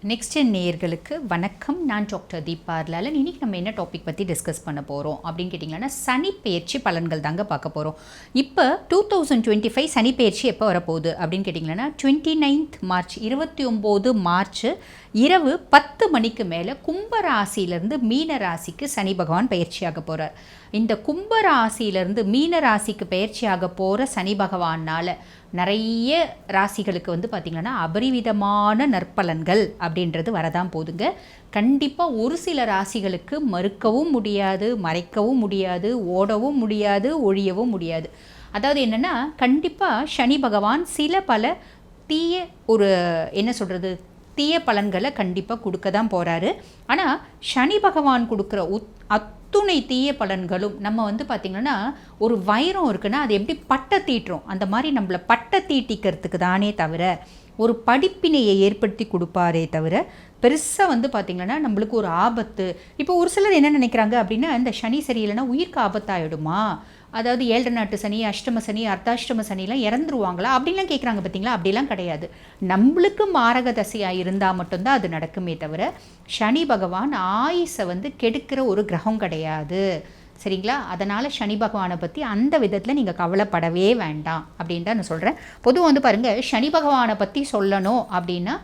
Next நேயர்களுக்கு வணக்கம். நான் டாக்டர் தீபா லாலன். இன்றைக்கி நம்ம என்ன டாபிக் பற்றி டிஸ்கஸ் பண்ண போகிறோம் அப்படின்னு கேட்டிங்கன்னா, சனி பெயர்ச்சி பலன்கள் தாங்க பார்க்க போகிறோம். இப்போ 2025 சனி பெயர்ச்சி எப்போ வரப்போகுது அப்படின்னு கேட்டிங்கன்னா, 29 மார்ச் 29 மார்ச் இரவு 10 மணிக்கு மேலே கும்பராசியிலேருந்து மீன ராசிக்கு சனி பகவான் பயிற்சியாக போகிறார். இந்த கும்பராசியிலேருந்து மீன ராசிக்கு பயிற்சியாக போகிற சனி பகவானால் நிறைய ராசிகளுக்கு பார்த்திங்கன்னா அபரிவிதமான நற்பலன்கள் அப்படின்றது வரதான் போதுங்க. கண்டிப்பாக ஒரு சில ராசிகளுக்கு மறுக்கவும் முடியாது, மறைக்கவும் முடியாது, ஓடவும் முடியாது, ஒழியவும் முடியாது. அதாவது என்னென்னா, கண்டிப்பாக சனி பகவான் சில பல தீய தீய பலன்களை கண்டிப்பாக கொடுக்க தான் போகிறாரு. ஆனால் சனி பகவான் கொடுக்குற அத்துணை தீய பலன்களும் நம்ம பார்த்திங்கன்னா, ஒரு வைரம் இருக்குன்னா அது எப்படி பட்டை தீட்டுறோம், அந்த மாதிரி நம்மளை பட்டை தீட்டிக்கிறதுக்கு தானே தவிர ஒரு படிப்பினையை ஏற்படுத்தி கொடுப்பாரே தவிர பெருசாக பார்த்திங்கன்னா நம்மளுக்கு ஒரு ஆபத்து. இப்போ ஒரு சிலர் என்ன நினைக்கிறாங்க அப்படின்னா, இந்த சனி சரியில்லைன்னா உயிருக்கு ஆபத்தாயிடுமா, அதாவது 7 நாட்டு சனி, அஷ்டம சனி, அர்த்தாஷ்டம சனிலாம் இறந்துருவாங்களா அப்படின்லாம் கேட்குறாங்க. பார்த்தீங்களா, அப்படிலாம் கிடையாது. நம்மளுக்கு மாரக தசையாக இருந்தால் மட்டும்தான் அது நடக்குமே தவிர சனி பகவான் ஆயுசை கெடுக்கிற ஒரு கிரகம் கிடையாது. சரிங்களா? அதனால் சனி பகவானை பற்றி அந்த விதத்தில் நீங்கள் கவலைப்படவே வேண்டாம் அப்படின்னு தான் நான் சொல்கிறேன். பொதுவாக பாருங்கள், சனி பகவானை பற்றி சொல்லணும் அப்படின்னா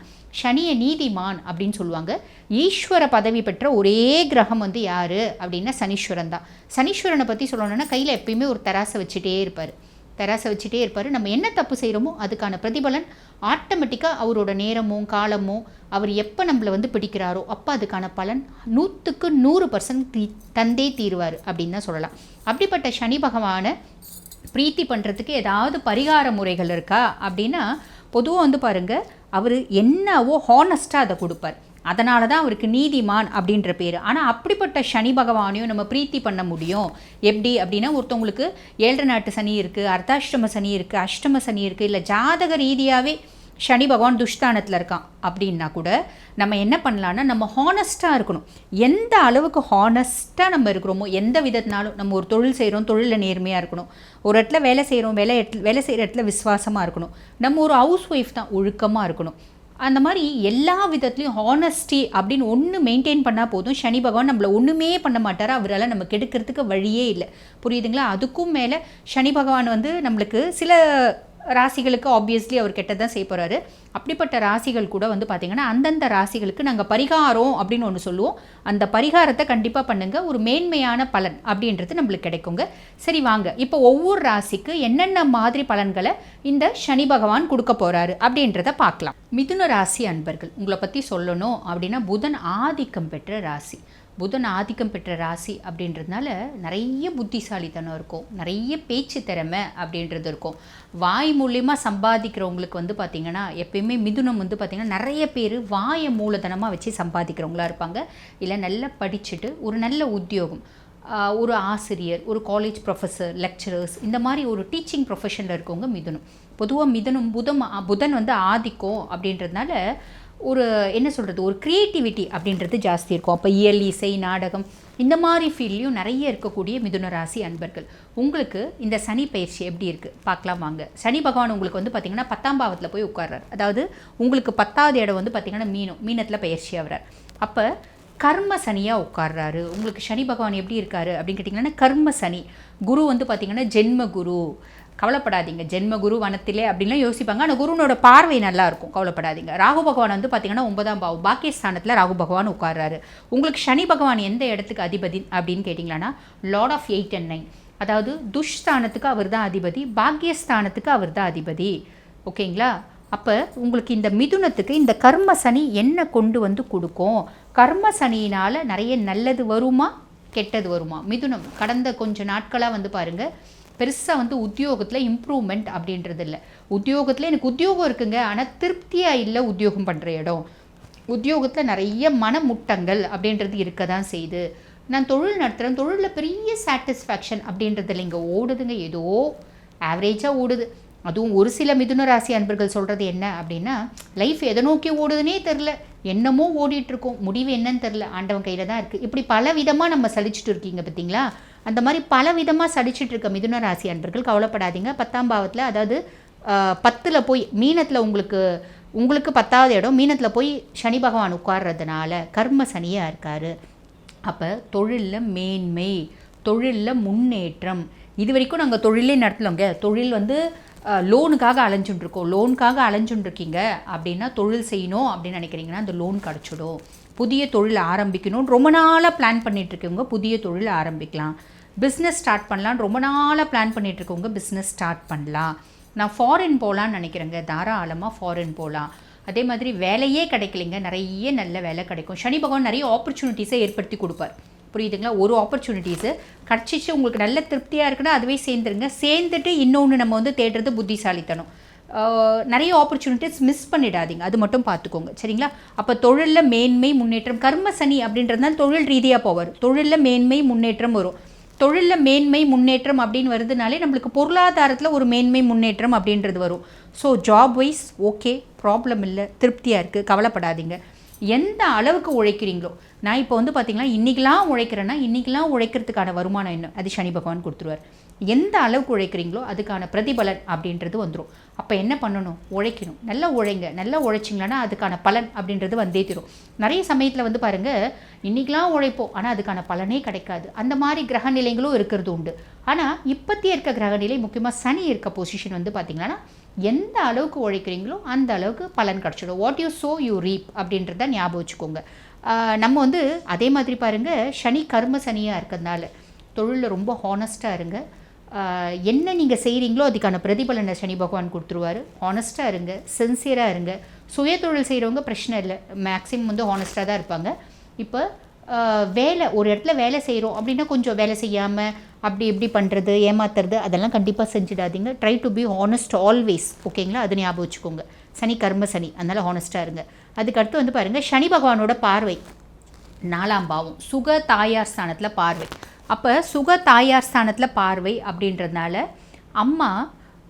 சனியை நீதிமான் அப்படின்னு சொல்லுவாங்க. ஈஸ்வர பதவி பெற்ற ஒரே கிரகம் யார் அப்படின்னா சனீஸ்வரன் தான். சனீஸ்வரனை பற்றி சொல்லணும்னா கையில் எப்பயுமே ஒரு தராசை வச்சுட்டே இருப்பார். நம்ம என்ன தப்பு செய்கிறோமோ அதுக்கான பிரதிபலன் ஆட்டோமேட்டிக்காக அவரோட நேரமோ காலமோ அவர் எப்போ நம்மளை பிடிக்கிறாரோ அப்போ அதுக்கான பலன் 100க்கு 100% தந்தே தீருவார் அப்படின்னு தான் சொல்லலாம். அப்படிப்பட்ட சனி பகவானை பிரீத்தி பண்ணுறதுக்கு ஏதாவது பரிகார முறைகள் இருக்கா அப்படின்னா, பொதுவாக பாருங்கள், அவர் என்னவோ ஹானஸ்ட்டாக அதை கொடுப்பார். அதனால தான் அவருக்கு நீதிமான் அப்படின்ற பேர். ஆனால் அப்படிப்பட்ட சனி பகவானையும் நம்ம பிரீத்தி பண்ண முடியும். எப்படி அப்படின்னா, ஒருத்தவங்களுக்கு 7 நாட்டு சனி இருக்குது, அர்த்தாஷ்டம சனி இருக்குது, அஷ்டம சனி இருக்குது, இல்லை ஜாதக ரீதியாகவே சனி பகவான் துஷ்டானத்தில் இருக்கான் அப்படின்னா கூட நம்ம என்ன பண்ணலான்னா, நம்ம ஹானஸ்ட்டாக இருக்கணும். எந்த அளவுக்கு ஹானஸ்ட்டாக நம்ம இருக்கிறோமோ, எந்த விதத்தினாலும் நம்ம ஒரு தொழில் செய்கிறோம், தொழிலில் நேர்மையாக இருக்கணும். ஒரு இடத்துல வேலை செய்கிறோம், வேலை செய்கிற இடத்துல விசுவாசமாக இருக்கணும். நம்ம ஒரு ஹவுஸ் ஒய்ஃப் தான், ஒழுக்கமாக இருக்கணும். அந்த மாதிரி எல்லா விதத்துலையும் ஹானஸ்டி அப்படின்னு ஒன்று மெயின்டைன் பண்ணால் போதும். சனி பகவான் நம்மளை ஒன்றுமே பண்ண மாட்டார். அவரால் நம்ம கெடுக்கிறதுக்கு வழியே இல்லை. புரியுதுங்களா? அதுக்கும் மேலே சனி பகவான் நம்மளுக்கு சில ராசிகளுக்கு ஆப்வியஸ்லி அவர் கெட்டதான் செய்ய போகிறாரு. அப்படிப்பட்ட ராசிகள் கூட பார்த்திங்கன்னா, அந்தந்த ராசிகளுக்கு நாங்கள் பரிகாரம் அப்படின்னு ஒன்று சொல்லுவோம். அந்த பரிகாரத்தை கண்டிப்பாக பண்ணுங்கள். ஒரு மேன்மையான பலன் அப்படின்றது நம்மளுக்கு கிடைக்குங்க. சரி, வாங்க இப்போ ஒவ்வொரு ராசிக்கு என்னென்ன மாதிரி பலன்களை இந்த சனி பகவான் கொடுக்க போகிறாரு அப்படின்றத பார்க்கலாம். மிதுன ராசி அன்பர்கள், உங்களை பற்றி சொல்லணும் அப்படின்னா, புதன் ஆதிக்கம் பெற்ற ராசி. புதன் ஆதிக்கம் பெற்ற ராசி அப்படின்றதுனால நிறைய புத்திசாலித்தனம் இருக்கும், நிறைய பேச்சு திறமை அப்படின்றது இருக்கும். வாய் மூலியமாக சம்பாதிக்கிறவங்களுக்கு பார்த்திங்கன்னா, எப்பயுமே மிதுனம் பார்த்திங்கன்னா நிறைய பேர் வாயை மூலதனமாக வச்சு சம்பாதிக்கிறவங்களா இருப்பாங்க. இல்லை நல்லா படிச்சுட்டு ஒரு நல்ல உத்தியோகம், ஒரு ஆசிரியர், ஒரு காலேஜ் ப்ரொஃபஸர், லெக்சரர்ஸ், இந்த மாதிரி ஒரு டீச்சிங் ப்ரொஃபஷனில் இருக்கவங்க மிதுனம். பொதுவாக புதன் ஆதிக்கம் அப்படின்றதுனால ஒரு ஒரு க்ரியேட்டிவிட்டி அப்படின்றது ஜாஸ்தி இருக்கும். அப்போ இயல், இசை, நாடகம், இந்த மாதிரி ஃபீல்ட்லையும் நிறைய இருக்கக்கூடிய மிதுன ராசி அன்பர்கள், உங்களுக்கு இந்த சனி பயிற்சி எப்படி இருக்குது பார்க்கலாம் வாங்க. சனி பகவான் உங்களுக்கு பார்த்திங்கன்னா 10ஆம் பாவத்தில் போய் உட்கார்றார். அதாவது உங்களுக்கு 10வது இடம் பார்த்திங்கன்னா மீனத்தில் பயிற்சி ஆகிறார். அப்போ கர்ம சனியாக உட்கார்றாரு. உங்களுக்கு சனி பகவான் எப்படி இருக்காரு அப்படின்னு கேட்டிங்கன்னா, கர்ம சனி. குரு பார்த்திங்கன்னா ஜென்ம குரு. கவலைப்படாதீங்க, ஜென்ம குரு வனத்திலே அப்படின்லாம் யோசிப்பாங்க. ஆனால் குருனோட பார்வை நல்லா இருக்கும், கவலைப்படாதீங்க. ராகு பகவான் பார்த்திங்கன்னா 9ஆம் பாவம் பாக்கியஸ்தானத்தில் ராகு பகவான் உட்கார்றாரு. உங்களுக்கு சனி பகவான் எந்த இடத்துக்கு அதிபதி அப்படின்னு கேட்டிங்களான்னா, லார்ட் ஆஃப் 8 and 9. அதாவது துஷ்ஸ்தானத்துக்கு அவர் தான் அதிபதி, பாக்கியஸ்தானத்துக்கு அவர் தான் அதிபதி. ஓகேங்களா? அப்போ உங்களுக்கு இந்த மிதுனத்துக்கு இந்த கர்ம சனி என்ன கொண்டு கொடுக்கும்? கர்ம சனியினால் நிறைய நல்லது வருமா, கெட்டது வருமா? மிதுனம் கடந்த கொஞ்ச நாட்களாக பாருங்கள், பெருசாக உத்தியோகத்தில் இம்ப்ரூவ்மெண்ட் அப்படின்றது இல்லை. உத்தியோகத்தில் எனக்கு உத்தியோகம் இருக்குங்க, ஆனால் திருப்தியாக இல்லை உத்தியோகம் பண்ணுற இடம். உத்தியோகத்தில் நிறைய மனமுட்டங்கள் அப்படின்றது இருக்க தான் செய்யுது. நான் தொழில் நடத்துகிறேன், தொழிலில் பெரிய சாட்டிஸ்ஃபேக்ஷன் அப்படின்றது இல்லை, இங்கே ஓடுதுங்க, ஏதோ ஆவரேஜாக ஓடுது. அதுவும் ஒரு சில மிதுன ராசி அன்பர்கள் சொல்கிறது என்ன அப்படின்னா, லைஃப் எதை நோக்கி ஓடுதுன்னே தெரில, என்னமோ ஓடிட்டுருக்கோம், முடிவு என்னன்னு தெரில, ஆண்டவன் கையில் தான் இருக்குது. இப்படி பல விதமாக நம்ம சலிச்சுட்டு இருக்கீங்க பார்த்தீங்களா? அந்த மாதிரி பல விதமாக சலிச்சுட்டு இருக்க மிதுன ராசி அன்பர்கள் கவலைப்படாதீங்க. 10ஆம் பாவத்தில், அதாவது 10ல் போய் மீனத்தில் உங்களுக்கு உங்களுக்கு 10வது இடம் மீனத்தில் போய் சனி பகவான் உட்கார்றதுனால கர்ம சனியாக இருக்கார். அப்போ தொழிலில் மேன்மை, தொழிலில் முன்னேற்றம். இது வரைக்கும் நாங்கள் தொழிலே நடத்தலோங்க. தொழில் வந்து லோனுக்காக அலைஞ்சுட்டுருக்கோம். லோனுக்காக அலைஞ்சுட்டுருக்கீங்க அப்படின்னா தொழில் செய்யணும் அப்படின்னு நினைக்கிறீங்கன்னா அந்த லோன் கிடச்சிடும். புதிய தொழில் ஆரம்பிக்கணும் ரொம்ப நாளாக பிளான் பண்ணிகிட்ருக்கவங்க புதிய தொழில் ஆரம்பிக்கலாம். பிஸ்னஸ் ஸ்டார்ட் பண்ணலான்னு ரொம்ப நாளாக பிளான் பண்ணிகிட்ருக்கவங்க பிஸ்னஸ் ஸ்டார்ட் பண்ணலாம். நான் ஃபாரின் போகலான்னு நினைக்கிறேங்க, தாராளமாக ஃபாரின் போகலாம். அதே மாதிரி வேலையே கிடைக்கலைங்க, நிறைய நல்ல வேலை கிடைக்கும். சனி பகவான் நிறைய ஆப்பர்ச்சுனிட்டிஸை ஏற்படுத்தி கொடுப்பார். புரியுதுங்களா? ஒரு ஆப்பர்ச்சுனிட்டிஸு கிடச்சிச்சு, உங்களுக்கு நல்ல திருப்தியாக இருக்குன்னா அதுவே சேர்ந்துருங்க. சேர்ந்துட்டு இன்னொன்று நம்ம வந்து தேடுறது புத்திசாலித்தனம். நிறைய ஆப்பர்ச்சுனிட்டிஸ் மிஸ் பண்ணிடாதீங்க, அது மட்டும் பார்த்துக்கோங்க. சரிங்களா? அப்போ தொழிலில் மேன்மை முன்னேற்றம், கர்ம சனி அப்படின்றதுனால தொழில் ரீதியாக போவார். தொழிலில் மேன்மை முன்னேற்றம் வரும். தொழிலில் மேன்மை முன்னேற்றம் அப்படின்னு வருதுனாலே நம்மளுக்கு பொருளாதாரத்தில் ஒரு மேன்மை முன்னேற்றம் அப்படின்றது வரும். So job wise okay, problem இல்லை, திருப்தியாக இருக்குது, கவலைப்படாதீங்க. எந்த அளவுக்கு உழைக்கிறீங்களோ, நான் இப்போ வந்து பார்த்திங்கன்னா இன்றைக்கெலாம் உழைக்கிறேன்னா இன்றைக்கெலாம் உழைக்கிறதுக்கான வருமானம் என்ன அது சனி பகவான் கொடுத்துருவார். எந்த அளவுக்கு உழைக்கிறீங்களோ அதுக்கான பிரதிபலன் அப்படின்றது வந்துடும். அப்போ என்ன பண்ணணும்? உழைக்கணும். நல்லா உழைங்க. நல்லா உழைச்சிங்களான்னா அதுக்கான பலன் அப்படின்றது வந்தே தரும். நிறைய சமயத்தில் வந்து பாருங்கள், இன்றைக்கெலாம் உழைப்போம் ஆனால் அதுக்கான பலனே கிடைக்காது. அந்த மாதிரி கிரக நிலைகளும் இருக்கிறது உண்டு. ஆனால் இப்போத்திய இருக்க கிரக நிலை, முக்கியமாக சனி இருக்க பொசிஷன் வந்து பார்த்திங்கன்னா எந்த அளவுக்கு உழைக்கிறீங்களோ அந்த அளவுக்கு பலன் கிடச்சிடும். வாட் யூ சோ யூ ரீப் அப்படின்றத ஞாபகம் வச்சுக்கோங்க. நம்ம வந்து அதே மாதிரி பாருங்கள், சனி கர்ம சனியாக இருக்கிறதுனால தொழிலில் ரொம்ப ஹானஸ்ட்டாக இருங்க. என்ன நீங்கள் செய்கிறீங்களோ அதுக்கான பிரதிபலனை சனி பகவான் கொடுத்துருவார். ஹானஸ்ட்டாக இருங்க, சின்சியராக இருங்க. சுய தொழில் செய்கிறவங்க பிரச்சனை இல்லை, மேக்ஸிமம் வந்து ஹானஸ்ட்டாக தான் இருப்பாங்க. இப்போ வேலை, ஒரு இடத்துல வேலை செய்கிறோம் அப்படின்னா கொஞ்சம் வேலை செய்யாமல் அப்படி இப்படி பண்ணுறது, ஏமாத்துறது, அதெல்லாம் கண்டிப்பாக செஞ்சிடாதீங்க. Try to be honest always. ஓகேங்களா? அது ஞாபகம் வச்சுக்கோங்க. சனி கர்ம சனி, அதனால் ஹானஸ்ட்டாக இருங்க. அதுக்கடுத்து வந்து பாருங்கள், சனி பகவானோட பார்வை 4ஆம் பாவம் சுக தாயார் ஸ்தானத்தில் பார்வை. அப்போ சுக தாயார் ஸ்தானத்தில் பார்வை அப்படின்றதுனால அம்மா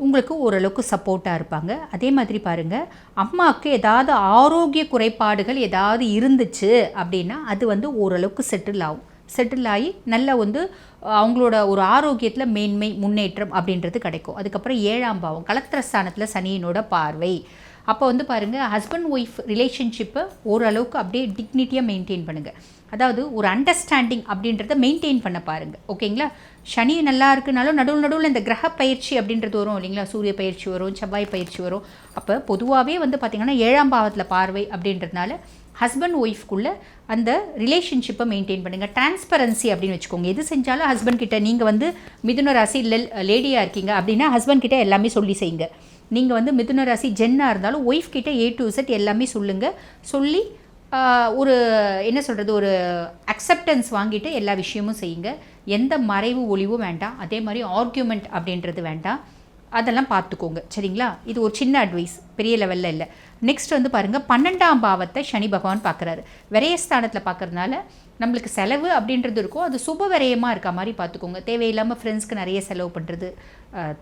உங்களுக்கு ஓரளவுக்கு சப்போர்ட்டாக இருப்பாங்க. அதே மாதிரி பாருங்கள், அம்மாவுக்கு ஏதாவது ஆரோக்கிய குறைபாடுகள் ஏதாவது இருந்துச்சு அப்படின்னா அது வந்து ஓரளவுக்கு செட்டில் ஆகும். செட்டில் ஆகி நல்ல வந்து அவங்களோட ஒரு ஆரோக்கியத்தில் மேன்மை முன்னேற்றம் அப்படின்றது கிடைக்கும். அதுக்கப்புறம் 7ஆம் பாவம் கலத்திரஸ்தானத்தில் சனியினோட பார்வை. அப்போ வந்து பாருங்கள், ஹஸ்பண்ட் ஒய்ஃப் ரிலேஷன்ஷிப்பை ஓரளவுக்கு அப்படியே டிக்னிட்டியாக மெயின்டைன் பண்ணுங்கள். அதாவது ஒரு அண்டர்ஸ்டாண்டிங் அப்படின்றத மெயின்டைன் பண்ண பாருங்கள். ஓகேங்களா? சனி நல்லா இருக்குனாலும் நடுவில் இந்த கிரக பயிற்சி அப்படின்றது வரும் இல்லைங்களா? சூரிய பயிற்சி வரும், செவ்வாய் பயிற்சி வரும். அப்போ பொதுவாகவே வந்து பார்த்திங்கன்னா 7ஆம் பாவத்தில் பார்வை அப்படின்றதுனால ஹஸ்பண்ட் ஒய்ஃப்குள்ளே அந்த ரிலேஷன்ஷிப்பை மெயின்டைன் பண்ணுங்கள். டிரான்ஸ்பரன்சி அப்படின்னு வச்சுக்கோங்க. எது செஞ்சாலும் ஹஸ்பண்ட் கிட்ட, நீங்கள் வந்து மிதுன ராசி லேடியாக இருக்கீங்க அப்படின்னா ஹஸ்பண்ட் கிட்ட எல்லாமே சொல்லி செய்யுங்க. நீங்கள் வந்து மிதுன ராசி ஜென்னாக இருந்தாலும் ஒய்ஃப் கிட்ட A to Z எல்லாமே சொல்லுங்கள். சொல்லி ஒரு என்ன சொல்கிறது, ஒரு அக்செப்டன்ஸ் வாங்கிட்டு எல்லா விஷயமும் செய்யுங்க. எந்த மறைவு ஒளிவும் வேண்டாம். அதே மாதிரி ஆர்கியூமெண்ட் அப்படின்றது வேண்டாம். அதெல்லாம் பார்த்துக்கோங்க. சரிங்களா? இது ஒரு சின்ன அட்வைஸ், பெரிய லெவலில் இல்லை. நெக்ஸ்ட் வந்து பாருங்கள், 12ஆம் பாவத்தை சனி பகவான் பார்க்குறாரு. விரயஸ்தானத்தில் பார்க்குறதுனால நம்மளுக்கு செலவு அப்படின்றது இருக்கும், அது சுப விரயமாக இருக்க மாதிரி பார்த்துக்கோங்க. தேவையில்லாமல் ஃப்ரெண்ட்ஸ்க்கு நிறைய செலவு பண்ணுறது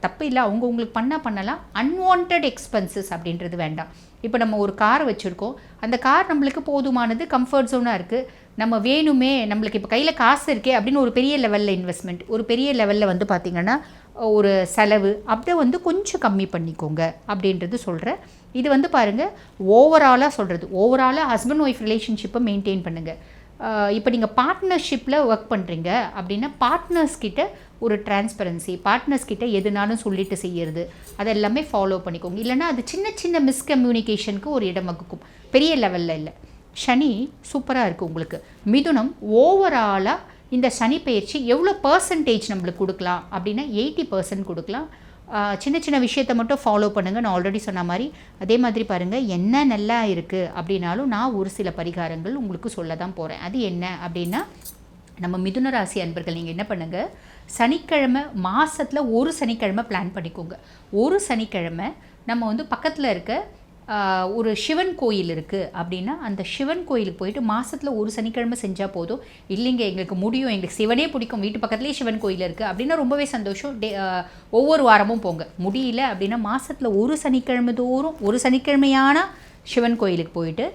தப்பு இல்லை, உங்களுக்கு பண்ணலாம். அன்வான்ட் எக்ஸ்பென்சஸ் அப்படின்றது வேண்டாம். இப்போ நம்ம ஒரு கார் வச்சுருக்கோம், அந்த கார் நம்மளுக்கு போதுமானது, கம்ஃபர்ட் ஜோனாக இருக்குது. நம்ம வேணுமே, நம்மளுக்கு இப்போ கையில் காசு இருக்கே அப்படின்னு ஒரு பெரிய லெவலில் இன்வெஸ்ட்மெண்ட், ஒரு பெரிய லெவலில் வந்து பார்த்திங்கன்னா ஒரு செலவு அப்படியே வந்து கொஞ்சம் கம்மி பண்ணிக்கோங்க அப்படின்றது சொல்கிறேன். இது வந்து பாருங்கள், ஓவராலாக சொல்கிறது. ஓவராலாக ஹஸ்பண்ட் ஒய்ஃப் ரிலேஷன்ஷிப்பை மெயின்டைன் பண்ணுங்கள். இப்போ நீங்கள் பார்ட்னர்ஷிப்பில் ஒர்க் பண்ணுறீங்க அப்படின்னா பார்ட்னர்ஸ்கிட்ட ஒரு டிரான்ஸ்பரன்சி, பார்ட்னர்ஸ்கிட்ட எதுனாலும் சொல்லிட்டு செய்கிறது, அதெல்லாமே ஃபாலோ பண்ணிக்கோங்க. இல்லைனா அது சின்ன சின்ன மிஸ்கம்யூனிகேஷனுக்கு ஒரு இடம் வகுக்கும், பெரிய லெவலில் இல்லை. சனி சூப்பராக இருக்குது உங்களுக்கு. மிதுனம் ஓவராலாக இந்த சனி பயிற்சி எவ்வளோ பர்சன்டேஜ் நம்மளுக்கு கொடுக்கலாம் அப்படின்னா 80% கொடுக்கலாம். சின்ன சின்ன விஷயத்தை மட்டும் ஃபாலோ பண்ணுங்கள், நான் ஆல்ரெடி சொன்ன மாதிரி. அதே மாதிரி பாருங்கள், என்ன நல்லா இருக்குது அப்படின்னாலும் நான் ஒரு சில பரிகாரங்கள் உங்களுக்கு சொல்ல தான் போகிறேன். அது என்ன அப்படின்னா, நம்ம மிதுன ராசி அன்பர்கள் நீங்கள் என்ன பண்ணுங்கள், சனிக்கிழமை மாதத்தில் ஒரு சனிக்கிழமை பிளான் பண்ணிக்கோங்க. ஒரு சனிக்கிழமை நம்ம வந்து பக்கத்தில் இருக்க ஒரு சிவன் கோயில் இருக்குது அப்படின்னா அந்த சிவன் கோயிலுக்கு போயிட்டு மாதத்தில் ஒரு சனிக்கிழமை செஞ்சால் போதும். இல்லைங்க எங்களுக்கு முடியும், எங்களுக்கு சிவனே பிடிக்கும், வீட்டு பக்கத்துலேயே சிவன் கோயில் இருக்குது அப்படின்னா ரொம்பவே சந்தோஷம். ஒவ்வொரு வாரமும் போங்க. முடியல அப்படின்னா மாதத்தில் ஒரு சனிக்கிழமை தோறும், ஒரு சனிக்கிழமையான சிவன் கோயிலுக்கு போயிட்டு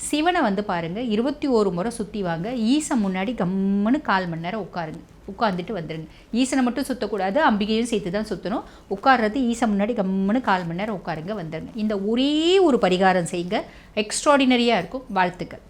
சிவனை வந்து பாருங்கள் 21 முறை சுற்றி வாங்க. ஈசன் முன்னாடி கம்முன்னு 1/4 மணி நேரம் உட்காருங்க. உட்காந்துட்டு வந்துடுங்க. ஈசனை மட்டும் சுற்றக்கூடாது, அம்பிகையும் சேர்த்து தான் சுற்றணும். உட்கார்றது ஈசன் முன்னாடி கம்முன்னு 1/4 மணி நேரம் உட்காருங்க, வந்துடுங்க. இந்த ஒரே ஒரு பரிகாரம் செய்யுங்க, எக்ஸ்ட்ராடினரியாக இருக்கும். வாழ்த்துக்கள்.